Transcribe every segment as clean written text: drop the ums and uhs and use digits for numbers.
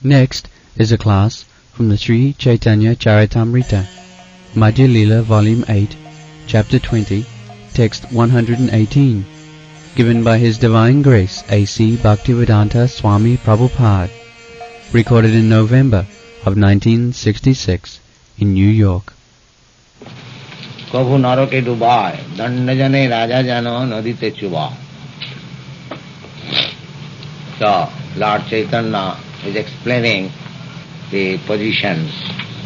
Next is a class from the Sri Chaitanya Charitamrita, Madhya Leela Volume 8, Chapter 20, Text 118, given by His Divine Grace A.C. Bhaktivedanta Swami Prabhupada, recorded in November of 1966 in New York. कभु नरके Dubai दंड जने राजा जनो नदीते चुबाय. So Lord Chaitanya is explaining the positions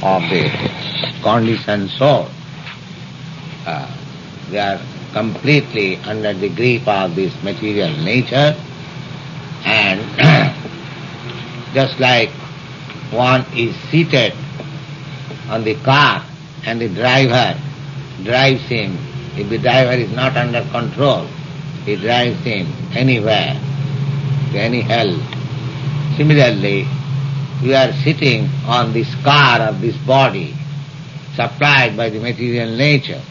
of the conditioned soul. They are completely under the grip of this material nature, and just like one is seated on the car and the driver drives him. If the driver is not under control, he drives him anywhere, to any hell. Similarly, we are sitting on this car of this body, supplied by the material nature,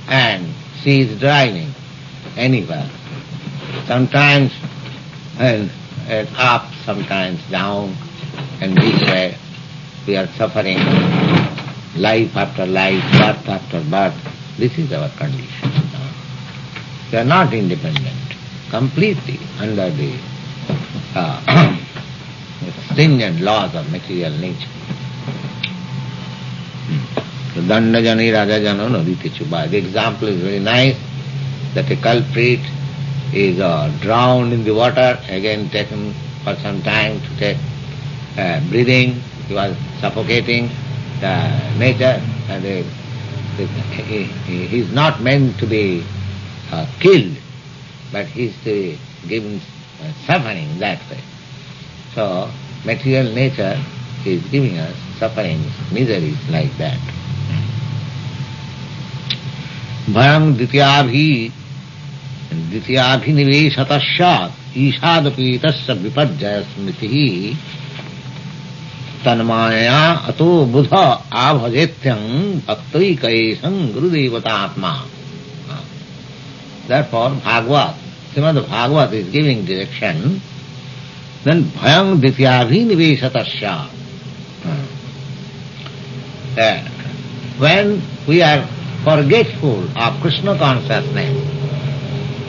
and she is driving anywhere. Sometimes up, sometimes down, and this way we are suffering life after life, birth after birth. This is our condition. We are not independent, completely under the stringent laws of material nature. Danda jani raja jano nadite chuba. The example is very nice, that a culprit is drowned in the water, again taken for some time to take breathing. He was suffocating. The nature, and he is not meant to be killed, but he is to be given suffering that way. So material nature is giving us sufferings, miseries like that. Bhayam dvityabhiniveshatasya ishadapi tasya viparjaya smritihi तन्माया अतो बुध आभजेत्यं भक्तैकैषं गुरुदेवतात्मा. Therefore, Bhagavad, Srimad Bhagavad is giving direction. Then bhayam dityabhiniveshatasya. When we are forgetful of Krishna consciousness,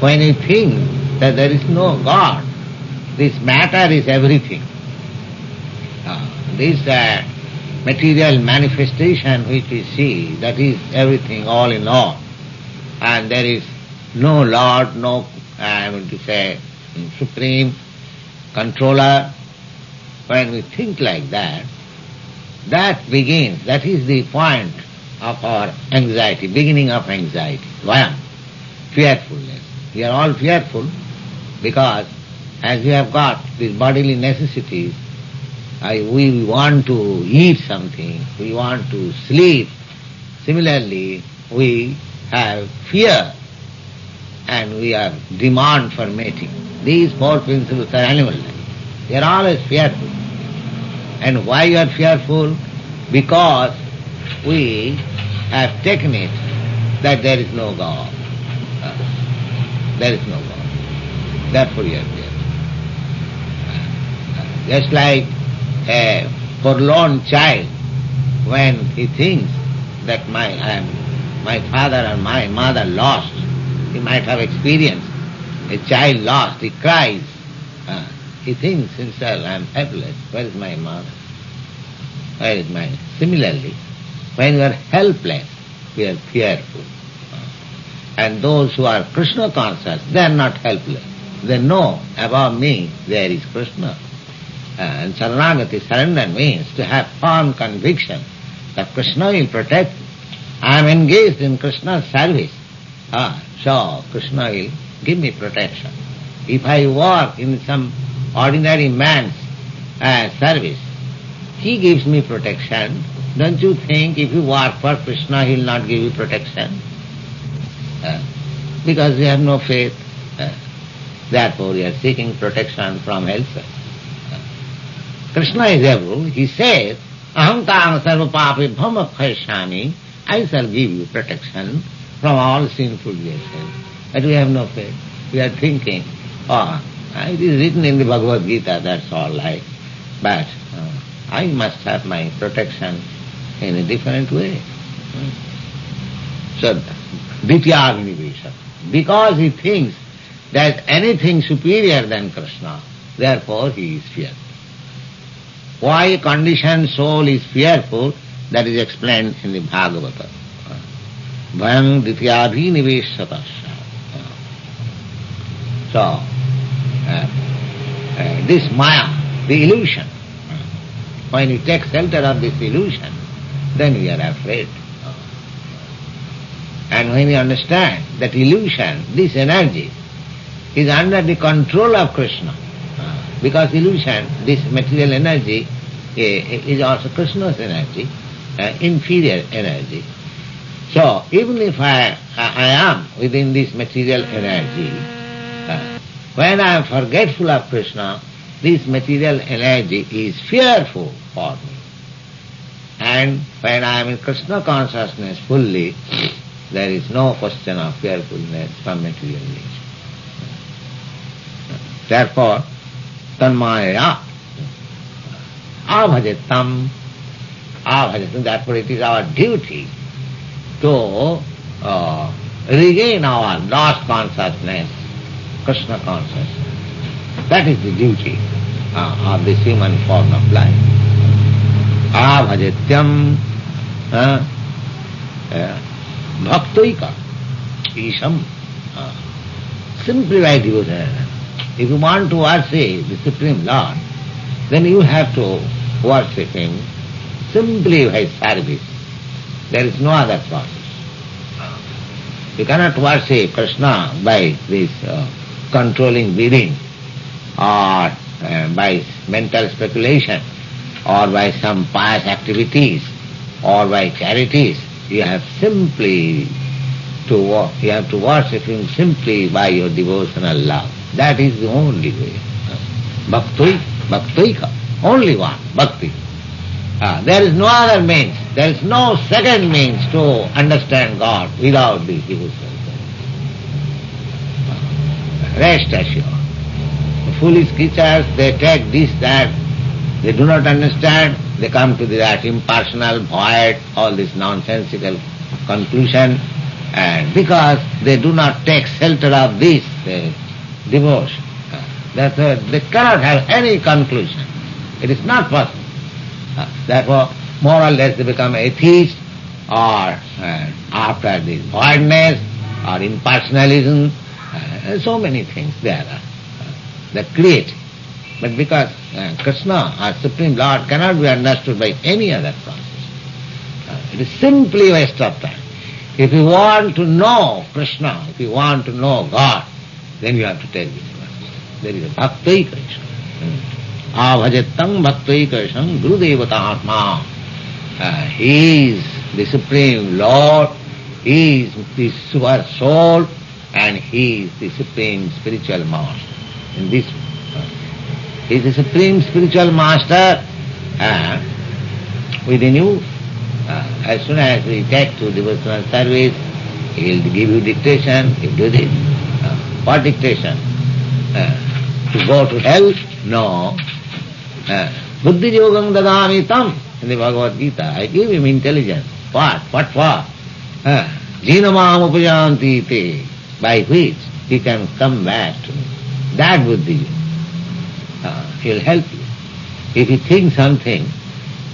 when we think that there is no God, this matter is everything. This material manifestation which we see, that is everything, all in all. And there is no Lord, no, supreme controller. When we think like that, that begins, that is the point of our anxiety, beginning of anxiety. Vayam, fearfulness. We are all fearful because as we have got these bodily necessities, we want to eat something, we want to sleep. Similarly, we have fear and we have demand for mating. These four principles are animal life. They are always fearful. And why you are fearful? Because we have taken it that there is no God. There is no God. Therefore you are fearful. Just like a forlorn child, when he thinks that my father and my mother lost, he might have experienced a child lost, he cries. He thinks himself, I am helpless. Where is my mother? Where is my... Similarly, when we are helpless, we are fearful. And those who are Krishna conscious, they are not helpless. They know above me there is Krishna. And Saranagati, surrender, means to have firm conviction that Krishna will protect me. I am engaged in Krishna's service. So Krishna will give me protection. If I work in some ordinary man's service, he gives me protection. Don't you think if you work for Krishna, he will not give you protection? Because we have no faith. Therefore we are seeking protection from elsewhere. Krishna is able, he says, Aham tang sarva papi bhama khaishami, I shall give you protection from all sinful reactions. But we have no faith. We are thinking, it is written in the Bhagavad Gita, that's all right. but I must have my protection in a different way. So, Ditya Vinivesha. Because he thinks that anything superior than Krishna, therefore he is fearful. Why a conditioned soul is fearful, that is explained in the Bhagavata. Bhayam Dityabhi Niveshatasya. So, this Maya, the illusion, when you take shelter of this illusion, then we are afraid. And when you understand that illusion, this energy, is under the control of Krishna, because illusion, this material energy, is also Krishna's energy, inferior energy. So, even if I am within this material energy, when I am forgetful of Krishna, this material energy is fearful for me. And when I am in Krishna consciousness fully, there is no question of fearfulness from material nature. Therefore, tanmaya abhajatam, therefore it is our duty to regain our lost consciousness, Krishna consciousness. That is the duty of this human form of life. Abhajatyam bhaktoika isham, simply by devotion. If you want to worship the Supreme Lord, then you have to worship Him simply by service. There is no other process. You cannot worship Krishna by this controlling breathing, or by mental speculation, or by some pious activities, or by charities. You have simply to worship Him simply by your devotional love. That is the only way. Bhaktoika, only one, bhakti. There is no other means, there is no second means to understand God without this devotion. Rest assured. The foolish creatures, they take this, that, they do not understand, they come to that impersonal, void, all this nonsensical conclusion, and because they do not take shelter of this devotion, therefore they cannot have any conclusion. It is not possible. Therefore, more or less they become atheists, or after this voidness, or impersonalism, so many things there are. They create. But because Krishna, our Supreme Lord, cannot be understood by any other process. It is simply waste of time. If you want to know Krishna, if you want to know God, then you have to take this process. There is a bhaktaikasham. Abhajatam bhaktaikasham Gurudevata Atma. He is the Supreme Lord, He is the super soul, and He is the Supreme Spiritual Master. In this, He is the Supreme Spiritual Master within you. As soon as we take to devotional service, He will give you dictation, He will do this. What dictation? To go to hell? No. Buddhi yogam dadami tam. In the Bhagavad Gita, I give him intelligence. What? What for? Jinamam upajanti te, by which he can come back to me. That buddhi. He will help you. If you think something,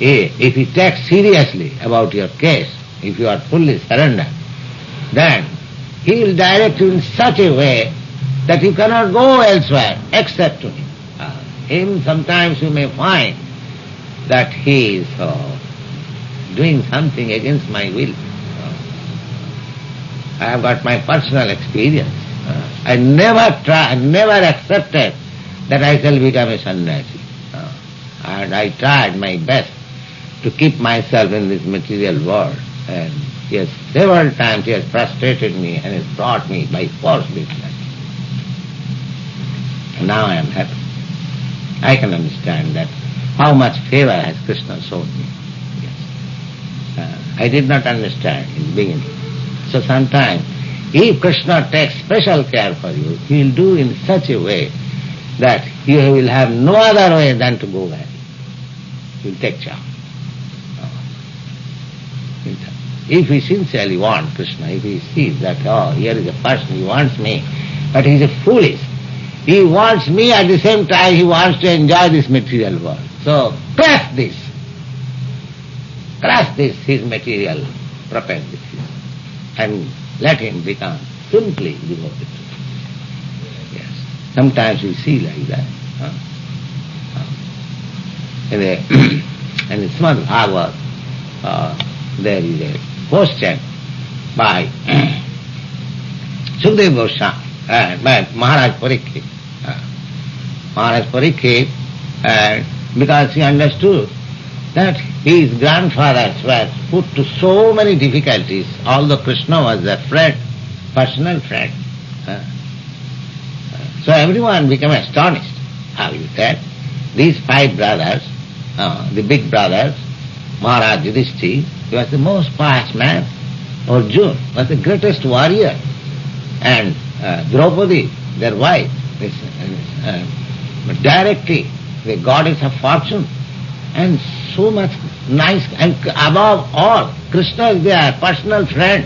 if you take seriously about your case, if you are fully surrendered, then he will direct you in such a way that you cannot go elsewhere except to him. Him sometimes you may find that he is doing something against my will. I have got my personal experience. I never accepted that I shall become a sannyasi. And I tried my best to keep myself in this material world. And yes, several times he has frustrated me and has brought me by force this life. And now I am happy. I can understand that how much favor has Krishna shown me. Yes. I did not understand in the beginning. So sometimes, if Krishna takes special care for you, He will do in such a way that you will have no other way than to go back. He will take charge. If he sincerely wants Krishna, if he sees that, oh, here is a person, he wants me, but he is a foolish. He wants me, at the same time he wants to enjoy this material world. So crush this, his material propensities, and let him become simply devoted to it. Yes. Sometimes we see like that. In the Srimad Bhagavad, there is a question by Sukadeva Goswami, by Maharaj Parikshit. Maharaj Parikshit, because he understood that his grandfathers were put to so many difficulties, although Krishna was their friend, personal friend. So everyone became astonished. How you said? These 5 brothers, the big brothers, Maharaj Yudhishthira, he was the most pious man. Arjuna was the greatest warrior. And Draupadi, their wife, directly the goddess of fortune. And so much nice, and above all, Krishna is their personal friend.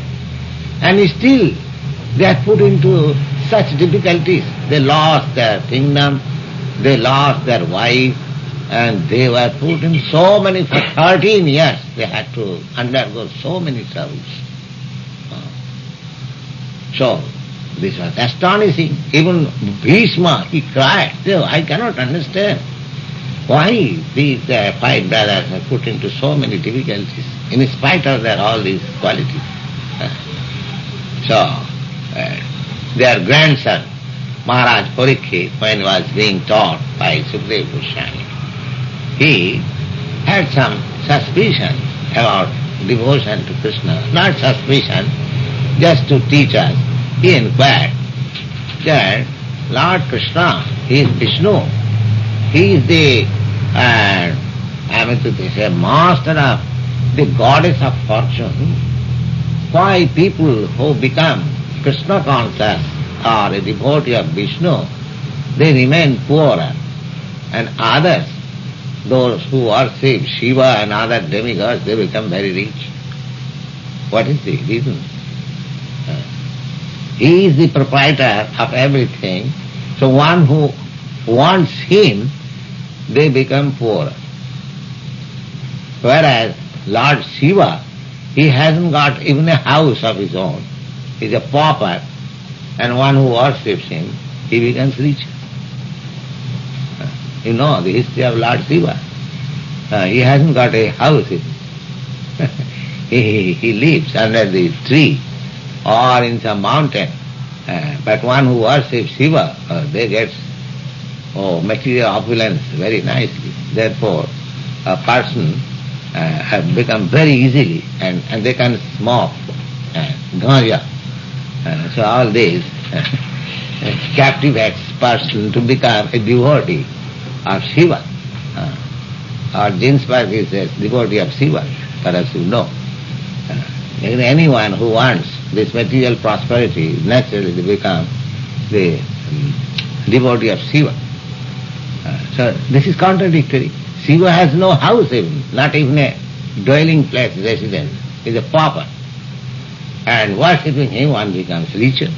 And still they are put into such difficulties. They lost their kingdom, they lost their wife, and they were put in so many, for 13 years they had to undergo so many troubles. So this was astonishing. Even Bhishma, he cried, I cannot understand why these 5 brothers are put into so many difficulties in spite of their all these qualities. So their grandson, Maharaj Parikshit, when he was being taught by Sukadeva Goswami, he had some suspicion about devotion to Krishna. Not suspicion, just to teach us. He inquired that Lord Krishna, he is Vishnu. He is the master of the goddess of fortune. Why people who become Krishna conscious or a devotee of Vishnu, they remain poorer, and others, those who worship Shiva and other demigods, they become very rich. What is the reason? He is the proprietor of everything, so one who wants him, they become poor. Whereas Lord Shiva, he hasn't got even a house of his own. He is a pauper, and one who worships him, he becomes rich. You know the history of Lord Shiva. He hasn't got a house. He lives under the tree or in some mountain. But one who worships Shiva, they get material opulence very nicely. Therefore, a person has become very easily, and they can smoke ganja. So all this captivates person to become a devotee of Shiva. Or Ginsberg is a devotee of Shiva, perhaps you know. Anyone who wants this material prosperity naturally they become the devotee of Shiva. So this is contradictory. Shiva has no house even, not even a dwelling place, residence. He is a pauper. And worshipping him one becomes richer.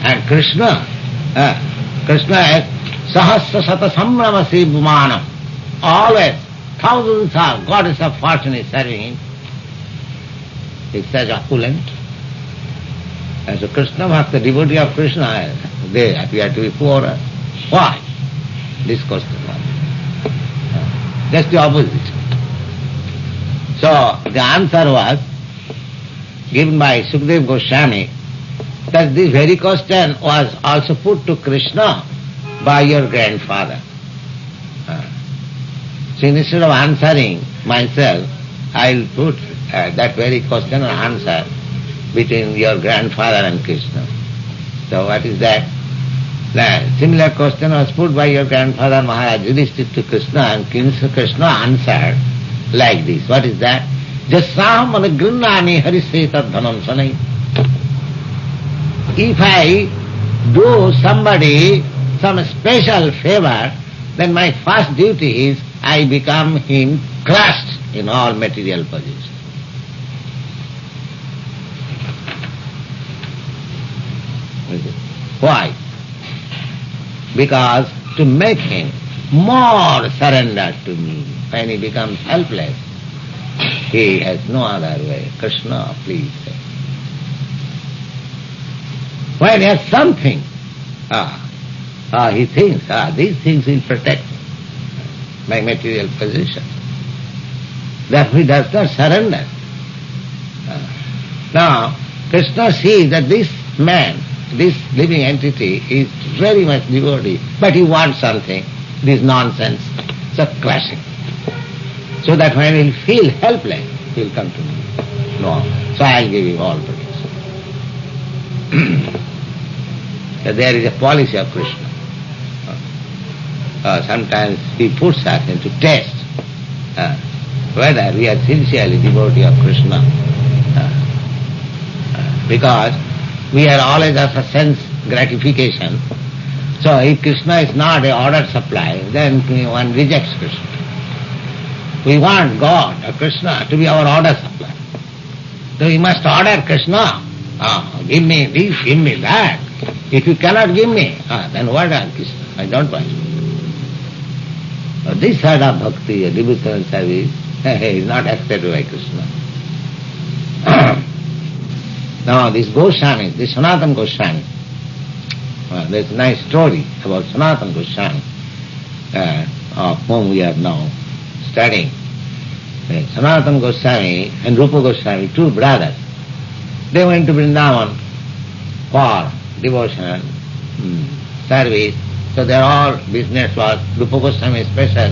And Krishna has Sahasra Sata Sambrama Sribumanam. Always, thousands of goddess of fortune is serving him. He is such opulent. And so Krishna Bhakta, devotee of Krishna, they appear to be poorer. Why? This question. Just the opposite. So the answer was given by Sukadeva Goswami that this very question was also put to Krishna by your grandfather. So instead of answering myself, I will put that very question and answer between your grandfather and Krishna. So what is that? The similar question was put by your grandfather Maharaj Yudhishthira to Krishna, and Krishna answered like this. What is that? Jasam anagrinnani hariseta dhanam sanai. If I do somebody some special favor, then my first duty is I become him crushed in all material positions. Why? Because to make him more surrendered to me, when he becomes helpless, he has no other way. Krishna, please say. When he has something, he thinks, these things will protect my material position. Therefore he does not surrender. Now, Krishna sees that this man, this living entity is very much devotee, but he wants something. This nonsense, so clashing. So that when he will feel helpless, he will come to me. No, so I will give you all protection. So there is a policy of Krishna. Sometimes he puts us into test whether we are sincerely devotee of Krishna. Because we are always after sense gratification. So if Krishna is not a order supply, then one rejects Krishna. We want God or Krishna to be our order supply. So we must order Krishna. Give me this, give me that. If you cannot give me, then what are Krishna? I don't want you. This sort of bhakti, a devotional service, is not accepted by Krishna. Now this Goswami, this Sanatana Goswami, there's a nice story about Sanatana Goswami, of whom we are now studying. Sanatana Goswami and Rupa Goswami, two brothers, they went to Vrindavan for devotional service. So their all business was, Rupa Goswami special,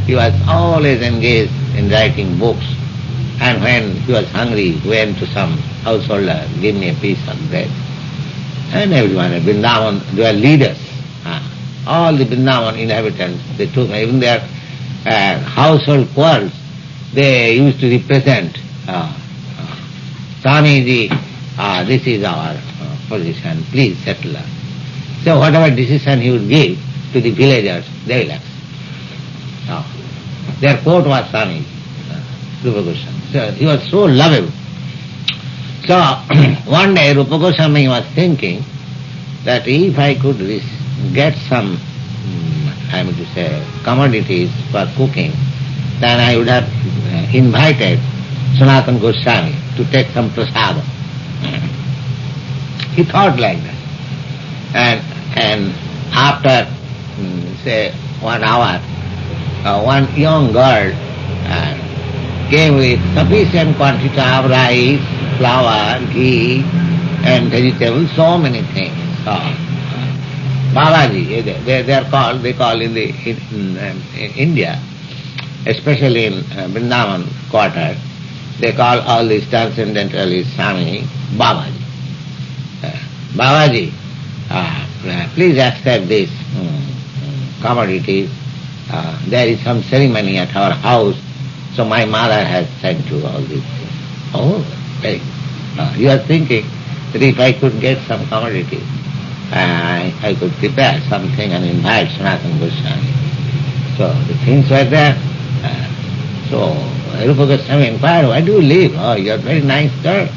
he was always engaged in writing books. And when he was hungry, he went to some householder, give me a piece of bread. And everyone at Vrindavan, they were leaders. All the Vrindavan inhabitants, they took, even their household quarrels, they used to represent, Swamiji, this is our position, please settle us. So whatever decision he would give to the villagers, they will accept. Their court was Swamiji, Rupa Goswami. So he was so lovable. So one day Rupa Goswami was thinking that if I could get some, commodities for cooking, then I would have invited Sanatana Goswami to take some prasadam. He thought like that. And after, say, 1 hour, one young girl came with sufficient quantity of rice, flour, ghee, and vegetables, so many things. Babaji, they call in India, especially in Vrindavan quarter, they call all these transcendentalists Swami Babaji. Babaji, please accept this commodities. There is some ceremony at our house, so my mother has sent you all these things. Oh, very good. You are thinking that if I could get some commodities, I could prepare something and invite Sanatana Goswami. So the things were there. So Rupa Goswami inquired, why do you live? Oh, you are a very nice girl.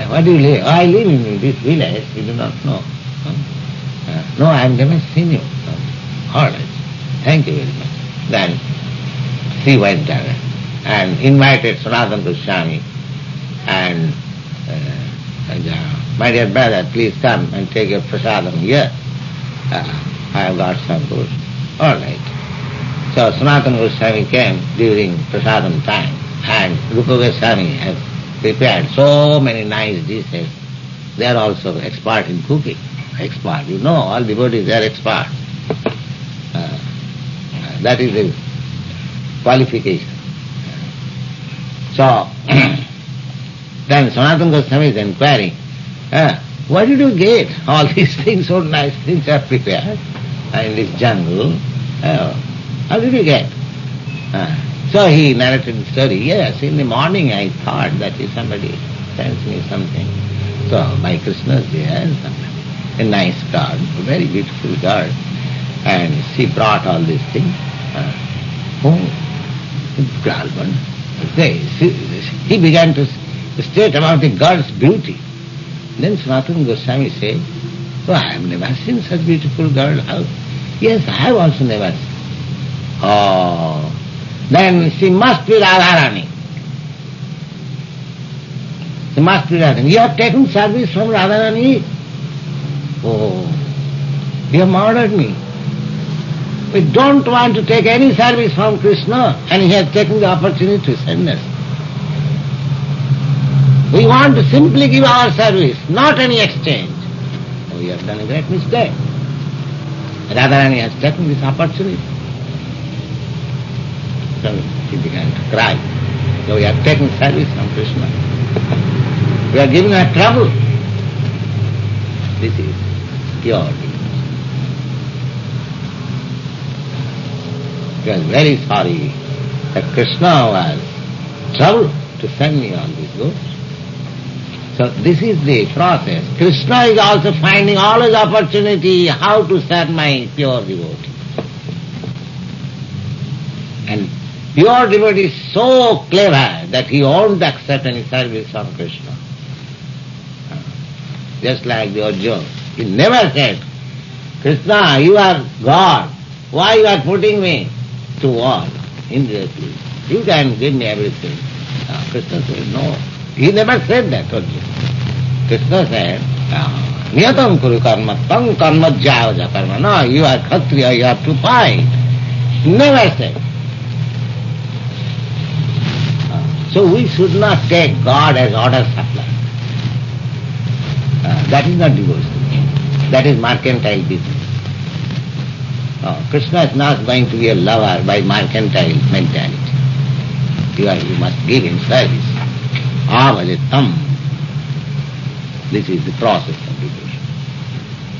Why do you live? Oh, I live in this village, you do not know. No, I have never seen you. All right, thank you very much. Then she went there and invited Sanatana Goswami and my dear brother, please come and take your prasadam here. I have got some food. All right. So Sanatana Goswami came during prasadam time and Rupa Goswami has prepared so many nice dishes. They are also expert in cooking. Expert. You know, all devotees are expert. That is the qualification. So, then Sanatana Goswami is inquiring, where did you get all these things, so nice things are prepared in this jungle? How did you get? So he narrated the story. Yes, in the morning I thought that if somebody sends me something. So my Krishna's there, a nice girl, a very beautiful girl. And she brought all these things. Brahman. He began to state about the girl's beauty. Then Sanatana Goswami said, "Oh, I have never seen such beautiful girl. How?" "Yes, I have also never seen." "Oh, then she must be Radharani. She must be Radharani. You have taken service from Radharani? Oh, you have murdered me. We don't want to take any service from Krishna, and he has taken the opportunity to send us. We want to simply give our service, not any exchange. Oh, you have done a great mistake. Radharani has taken this opportunity." So he began to cry. So we have taken service from Krishna. We are giving her trouble. This is pure devotion. He was very sorry that Krishna was trouble to send me on this road. So this is the process. Krishna is also finding always opportunity how to serve my pure devotee. And pure devotee is so clever that he won't accept any service from Krishna. Just like the Arjuna. He never said, "Krishna, you are God. Why you are putting me to war indirectly? You can give me everything." Krishna said, "No." He never said that, Arjuna. Krishna said, "Niyatam kuru karma, tam karma jaya karma." No, you are Kshatriya, you have to fight. Never said. So we should not take God as order supplier. That is not devotion. That is mercantile business. Krishna is not going to be a lover by mercantile mentality. You must give him service. Avalitam. This is the process of devotion.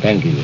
Thank you.